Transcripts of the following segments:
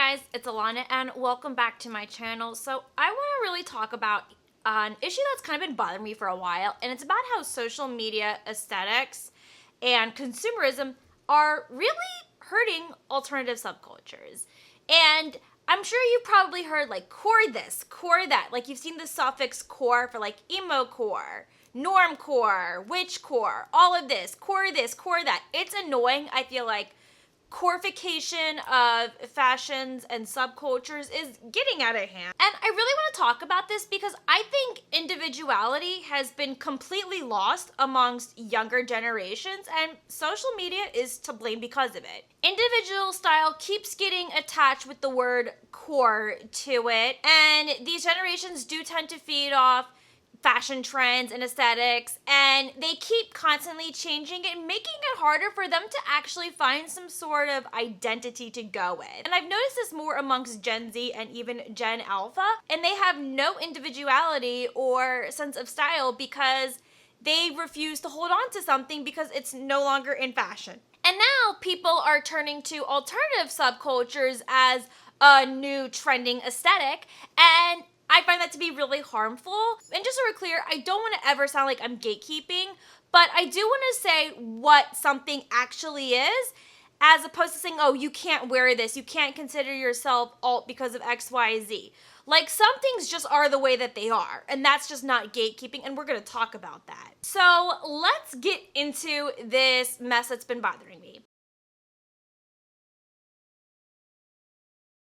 Hi guys, it's Ilana and welcome back to my channel. So I want to really talk about an issue that's kind of been bothering me for a while, and it's about how social media aesthetics and consumerism are really hurting alternative subcultures. And I'm sure you've probably heard like core this, core that. Like you've seen the suffix core for like emo core, norm core, witch core, all of this, core that. It's annoying. I feel like corification of fashions and subcultures is getting out of hand. And I really want to talk about this because I think individuality has been completely lost amongst younger generations, and social media is to blame because of it. Individual style keeps getting attached with the word core to it, and these generations do tend to feed off fashion trends and aesthetics, and they keep constantly changing it, making it harder for them to actually find some sort of identity to go with. And I've noticed this more amongst Gen Z and even Gen Alpha, and they have no individuality or sense of style because they refuse to hold on to something because it's no longer in fashion. And now people are turning to alternative subcultures as a new trending aesthetic, and I find that to be really harmful. And just so we're clear, I don't want to ever sound like I'm gatekeeping, but I do want to say what something actually is, as opposed to saying, oh, you can't wear this, you can't consider yourself alt because of X, Y, Z. Like, some things just are the way that they are, and that's just not gatekeeping, and we're going to talk about that. So let's get into this mess that's been bothering me.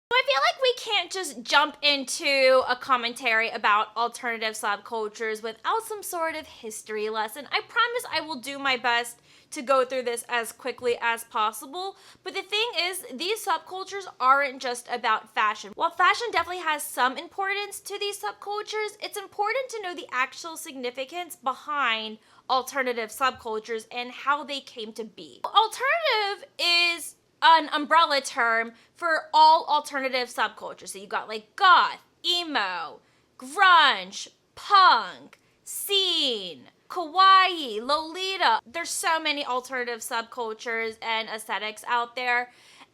I feel like we can't just jump into a commentary about alternative subcultures without some sort of history lesson. I promise I will do my best to go through this as quickly as possible. But the thing is, these subcultures aren't just about fashion. While fashion definitely has some importance to these subcultures, it's important to know the actual significance behind alternative subcultures and how they came to be. Alternative is an umbrella term for all alternative subcultures. So you got like goth, emo, grunge, punk, scene, kawaii, Lolita. There's so many alternative subcultures and aesthetics out there.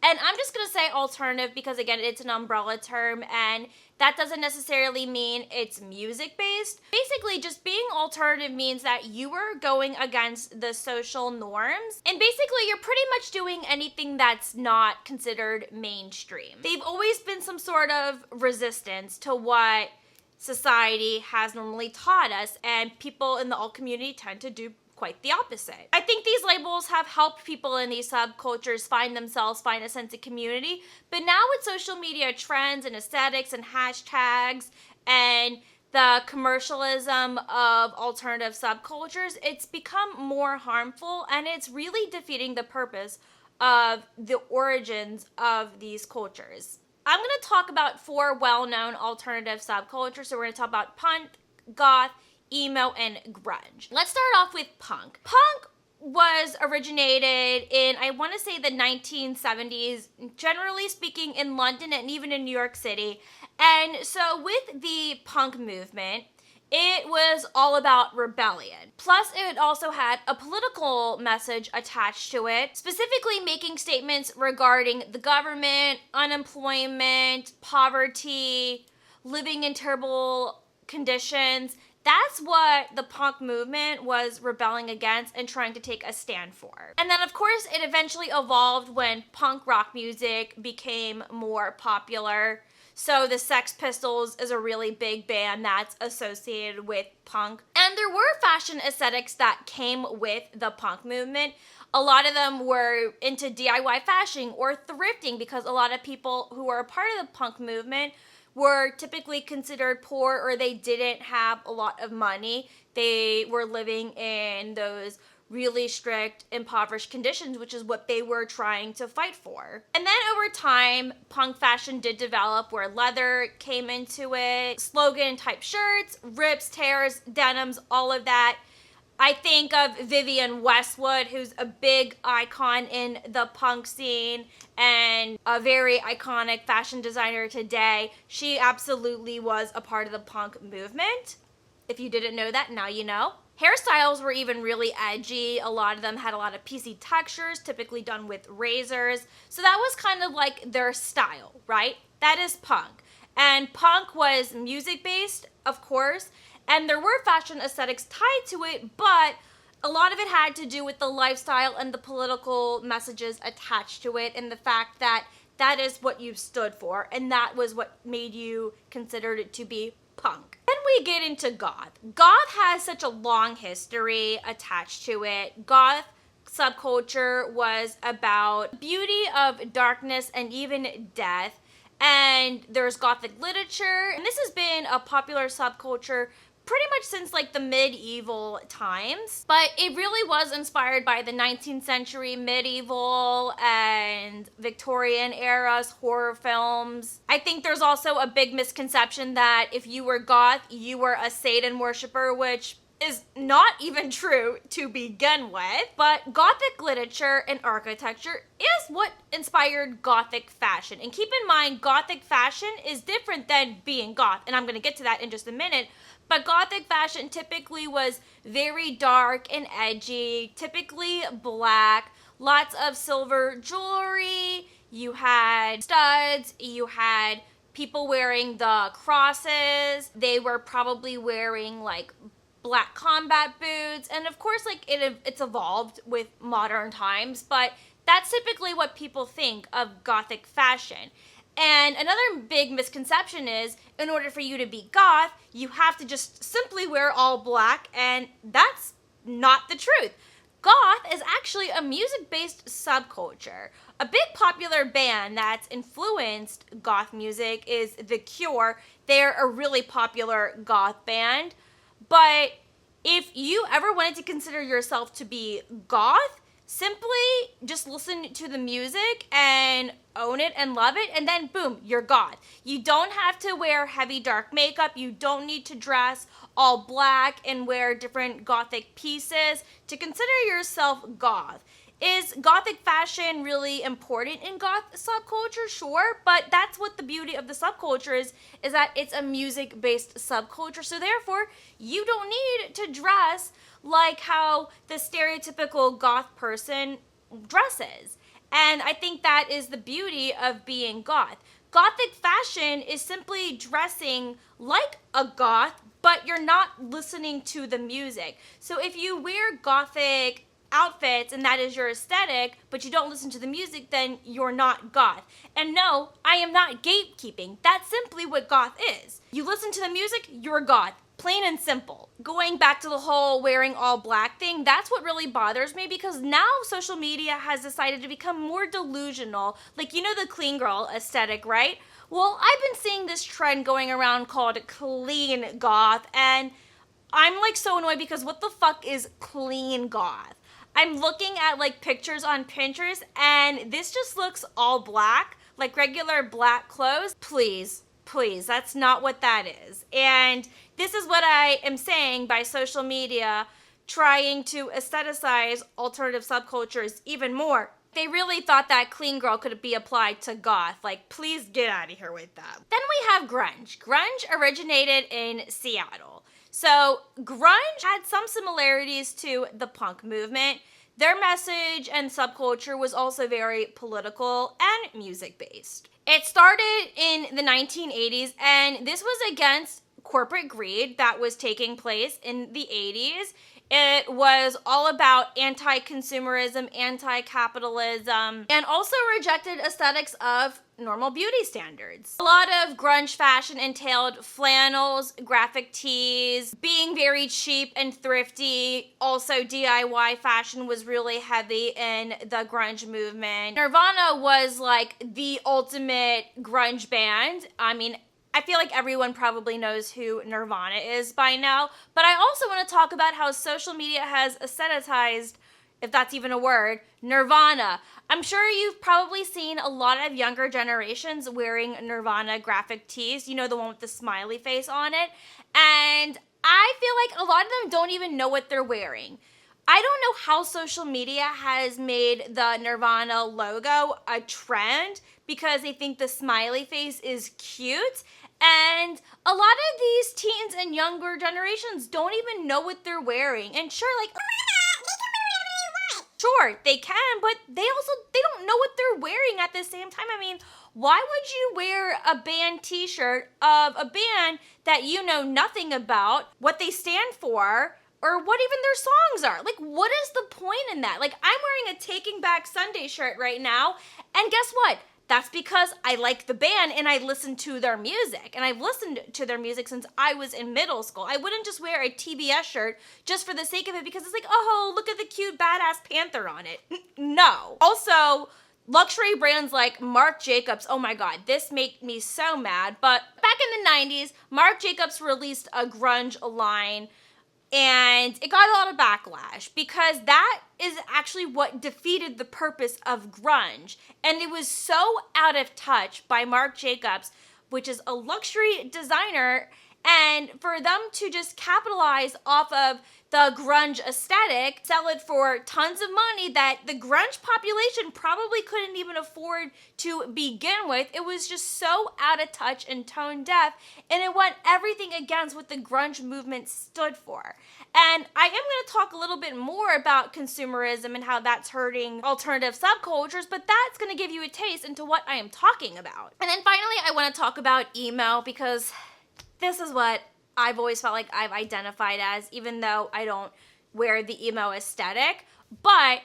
And I'm just going to say alternative because, again, it's an umbrella term, and that doesn't necessarily mean it's music-based. Basically, just being alternative means that you are going against the social norms, and basically, you're pretty much doing anything that's not considered mainstream. They've always been some sort of resistance to what society has normally taught us, and people in the alt community tend to do quite the opposite. I think these labels have helped people in these subcultures find themselves, find a sense of community, but now with social media trends and aesthetics and hashtags and the commercialism of alternative subcultures, it's become more harmful, and it's really defeating the purpose of the origins of these cultures. I'm going to talk about 4 well-known alternative subcultures. So we're going to talk about punk, goth, emo, and grunge. Let's start off with punk. Punk was originated in, I want to say, the 1970s, generally speaking in London and even in New York City. And so with the punk movement, it was all about rebellion. Plus, it also had a political message attached to it, specifically making statements regarding the government, unemployment, poverty, living in terrible conditions. That's what the punk movement was rebelling against and trying to take a stand for. And then, of course, it eventually evolved when punk rock music became more popular. So the Sex Pistols is a really big band that's associated with punk. And there were fashion aesthetics that came with the punk movement. A lot of them were into DIY fashion or thrifting because a lot of people who were a part of the punk movement were typically considered poor, or they didn't have a lot of money. They were living in those really strict, impoverished conditions, which is what they were trying to fight for. And then over time, punk fashion did develop where leather came into it, slogan type shirts, rips, tears, denims, all of that. I think of Vivienne Westwood, who's a big icon in the punk scene and a very iconic fashion designer today. She absolutely was a part of the punk movement. If you didn't know that, now you know. Hairstyles were even really edgy. A lot of them had a lot of PC textures, typically done with razors. So that was kind of like their style, right? That is punk. And punk was music-based, of course, and there were fashion aesthetics tied to it, but a lot of it had to do with the lifestyle and the political messages attached to it, and the fact that that is what you stood for, and that was what made you considered it to be punk. Then we get into goth. Goth has such a long history attached to it. Goth subculture was about beauty of darkness and even death. And there's gothic literature. And this has been a popular subculture pretty much since like the medieval times. But it really was inspired by the 19th century medieval and Victorian eras horror films. I think there's also a big misconception that if you were goth, you were a Satan worshiper, which is not even true to begin with. But gothic literature and architecture is what inspired gothic fashion. And keep in mind, gothic fashion is different than being goth, and I'm going to get to that in just a minute. But gothic fashion typically was very dark and edgy, typically black, lots of silver jewelry, you had studs, you had people wearing the crosses, they were probably wearing like black combat boots, and of course like it's evolved with modern times, but that's typically what people think of gothic fashion. And another big misconception is, in order for you to be goth, you have to just simply wear all black, and that's not the truth. Goth is actually a music-based subculture. A big popular band that's influenced goth music is The Cure. They're a really popular goth band. But if you ever wanted to consider yourself to be goth, simply just listen to the music and own it and love it, and then boom, you're goth. You don't have to wear heavy dark makeup. You don't need to dress all black and wear different gothic pieces to consider yourself goth. Is gothic fashion really important in goth subculture? Sure, but that's what the beauty of the subculture is that it's a music-based subculture, so therefore you don't need to dress like how the stereotypical goth person dresses. And I think that is the beauty of being goth. Gothic fashion is simply dressing like a goth, but you're not listening to the music. So if you wear gothic outfits and that is your aesthetic, but you don't listen to the music, then you're not goth. And no, I am not gatekeeping. That's simply what goth is. You listen to the music, you're goth. Plain and simple. Going back to the whole wearing all black thing, that's what really bothers me, because now social media has decided to become more delusional. Like, you know the clean girl aesthetic, right? Well, I've been seeing this trend going around called clean goth, and I'm like so annoyed because what the fuck is clean goth? I'm looking at like pictures on Pinterest and this just looks all black, like regular black clothes. Please, that's not what that is. And this is what I am saying by social media trying to aestheticize alternative subcultures even more. They really thought that clean girl could be applied to goth. Like, please get out of here with that. Then we have grunge. Grunge originated in Seattle. So grunge had some similarities to the punk movement. Their message and subculture was also very political and music-based. It started in the 1980s, and this was against corporate greed that was taking place in the 80s. It was all about anti-consumerism, anti-capitalism, and also rejected aesthetics of normal beauty standards. A lot of grunge fashion entailed flannels, graphic tees, being very cheap and thrifty. Also, DIY fashion was really heavy in the grunge movement. Nirvana was like the ultimate grunge band. I mean, I feel like everyone probably knows who Nirvana is by now, but I also want to talk about how social media has aestheticized, if that's even a word, Nirvana. I'm sure you've probably seen a lot of younger generations wearing Nirvana graphic tees, you know, the one with the smiley face on it, and I feel like a lot of them don't even know what they're wearing. I don't know how social media has made the Nirvana logo a trend because they think the smiley face is cute. And a lot of these teens and younger generations don't even know what they're wearing. And sure, like, sure, they can, but they don't know what they're wearing at the same time. I mean, why would you wear a band t-shirt of a band that you know nothing about, what they stand for, or what even their songs are? Like, what is the point in that? Like, I'm wearing a Taking Back Sunday shirt right now, and guess what? That's because I like the band and I listen to their music. And I've listened to their music since I was in middle school. I wouldn't just wear a TBS shirt just for the sake of it because it's like, oh, look at the cute badass panther on it. No. Also, luxury brands like Marc Jacobs, oh my god, this made me so mad. But back in the 90s, Marc Jacobs released a grunge line and it got a lot of backlash because that is actually what defeated the purpose of grunge. And it was so out of touch by Marc Jacobs, which is a luxury designer, and for them to just capitalize off of the grunge aesthetic, sell it for tons of money that the grunge population probably couldn't even afford to begin with. It was just so out of touch and tone deaf, and it went everything against what the grunge movement stood for. And I am going to talk a little bit more about consumerism and how that's hurting alternative subcultures, but that's going to give you a taste into what I am talking about. And then finally, I want to talk about emo because this is what I've always felt like I've identified as, even though I don't wear the emo aesthetic. But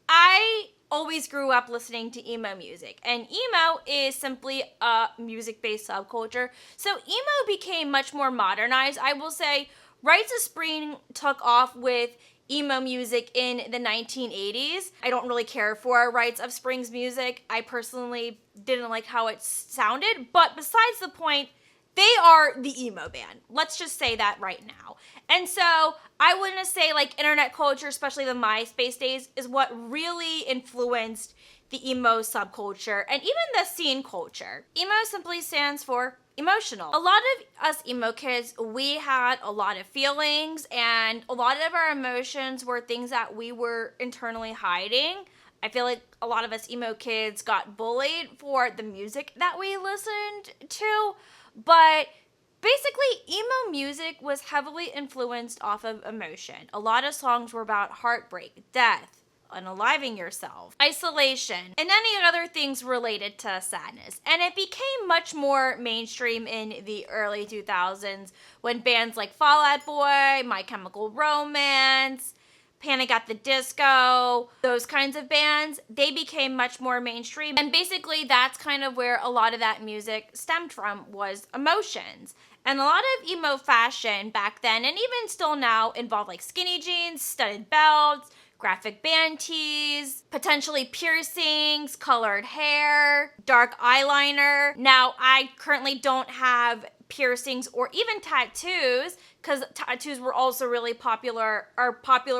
I always grew up listening to emo music, and emo is simply a music-based subculture. So emo became much more modernized. I will say Rites of Spring took off with emo music in the 1980s. I don't really care for Rites of Spring's music. I personally didn't like how it sounded, but besides the point, they are the emo band. Let's just say that right now. And so I wouldn't say like internet culture, especially the MySpace days, is what really influenced the emo subculture and even the scene culture. Emo simply stands for emotional. A lot of us emo kids, we had a lot of feelings, and a lot of our emotions were things that we were internally hiding. I feel like a lot of us emo kids got bullied for the music that we listened to. But basically, emo music was heavily influenced off of emotion. A lot of songs were about heartbreak, death, unaliving yourself, isolation, and any other things related to sadness. And it became much more mainstream in the early 2000s when bands like Fall Out Boy, My Chemical Romance, Panic at the Disco, those kinds of bands, they became much more mainstream. And basically that's kind of where a lot of that music stemmed from, was emotions. And a lot of emo fashion back then, and even still now, involved like skinny jeans, studded belts, graphic band tees, potentially piercings, colored hair, dark eyeliner. Now, I currently don't have piercings or even tattoos, because tattoos were also really popular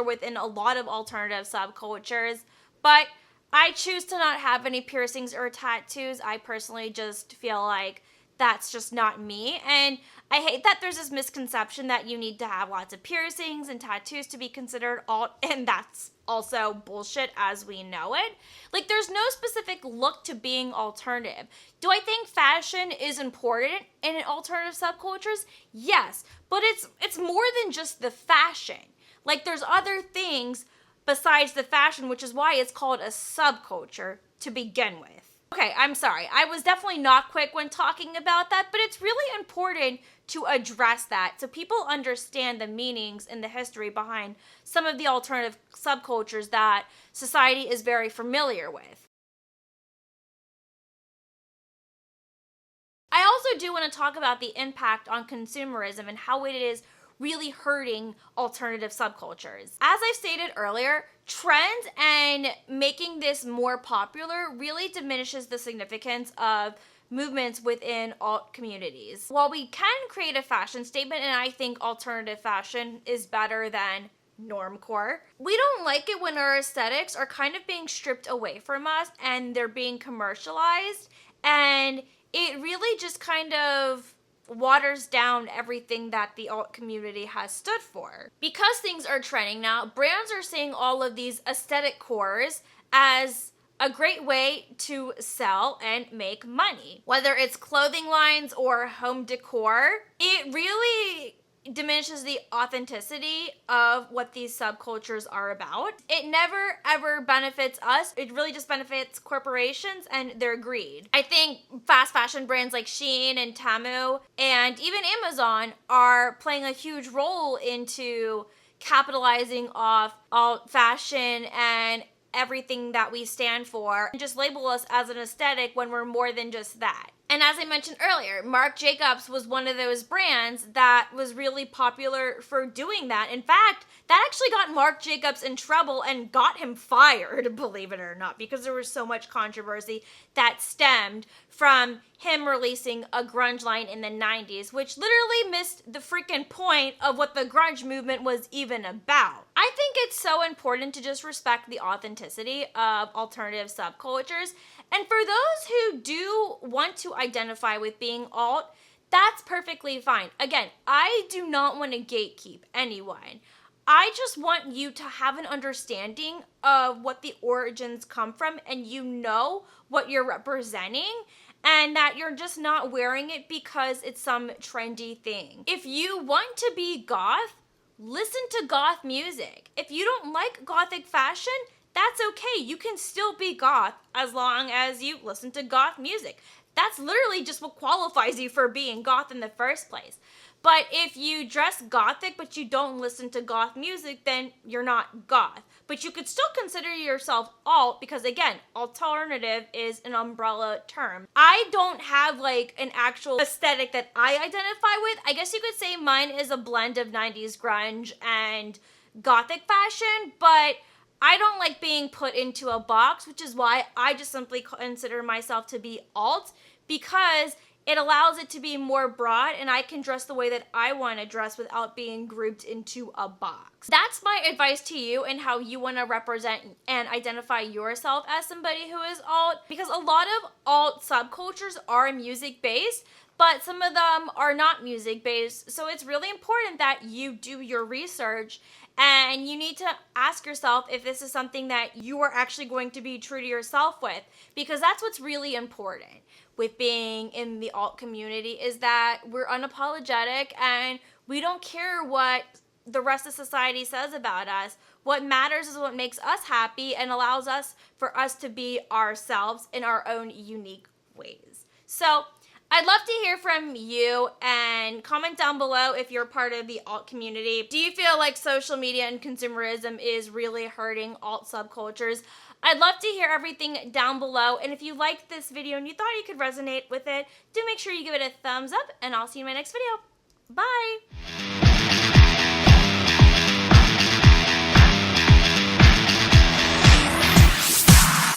within a lot of alternative subcultures, but I choose to not have any piercings or tattoos. I personally just feel like that's just not me, and I hate that there's this misconception that you need to have lots of piercings and tattoos to be considered alt, and that's also bullshit as we know it. Like, there's no specific look to being alternative. Do I think fashion is important in alternative subcultures? Yes, but it's more than just the fashion. Like, there's other things besides the fashion, which is why it's called a subculture to begin with. Okay, I'm sorry. I was definitely not quick when talking about that, but it's really important to address that so people understand the meanings and the history behind some of the alternative subcultures that society is very familiar with. I also do want to talk about the impact on consumerism and how it is really hurting alternative subcultures. As I stated earlier, trends and making this more popular really diminishes the significance of movements within alt communities. While we can create a fashion statement, and I think alternative fashion is better than normcore, we don't like it when our aesthetics are kind of being stripped away from us and they're being commercialized, and it really just kind of waters down everything that the alt community has stood for. Because things are trending now, brands are seeing all of these aesthetic cores as a great way to sell and make money. Whether it's clothing lines or home decor, it really diminishes the authenticity of what these subcultures are about. It never ever benefits us. It really just benefits corporations and their greed. I think fast fashion brands like Shein and Temu and even Amazon are playing a huge role into capitalizing off alt fashion and everything that we stand for, and just label us as an aesthetic when we're more than just that. And as I mentioned earlier, Marc Jacobs was one of those brands that was really popular for doing that. In fact, that actually got Marc Jacobs in trouble and got him fired, believe it or not, because there was so much controversy that stemmed from him releasing a grunge line in the 90s, which literally missed the freaking point of what the grunge movement was even about. I think it's so important to just respect the authenticity of alternative subcultures. And for those who do want to identify with being alt, that's perfectly fine. Again, I do not want to gatekeep anyone. I just want you to have an understanding of what the origins come from, and you know what you're representing, and that you're just not wearing it because it's some trendy thing. If you want to be goth, listen to goth music. If you don't like gothic fashion, that's okay. You can still be goth as long as you listen to goth music. That's literally just what qualifies you for being goth in the first place. But if you dress gothic but you don't listen to goth music, then you're not goth. But you could still consider yourself alt because, again, alternative is an umbrella term. I don't have like an actual aesthetic that I identify with. I guess you could say mine is a blend of 90s grunge and gothic fashion, but I don't like being put into a box, which is why I just simply consider myself to be alt, because it allows it to be more broad and I can dress the way that I want to dress without being grouped into a box. That's my advice to you and how you want to represent and identify yourself as somebody who is alt, because a lot of alt subcultures are music based, but some of them are not music based. So it's really important that you do your research and you need to ask yourself if this is something that you are actually going to be true to yourself with, because that's what's really important with being in the alt community, is that we're unapologetic and we don't care what the rest of society says about us. What matters is what makes us happy and allows us for us to be ourselves in our own unique ways. So I'd love to hear from you, and comment down below if you're part of the alt community. Do you feel like social media and consumerism is really hurting alt subcultures? I'd love to hear everything down below, and if you liked this video and you thought you could resonate with it, do make sure you give it a thumbs up, and I'll see you in my next video. Bye!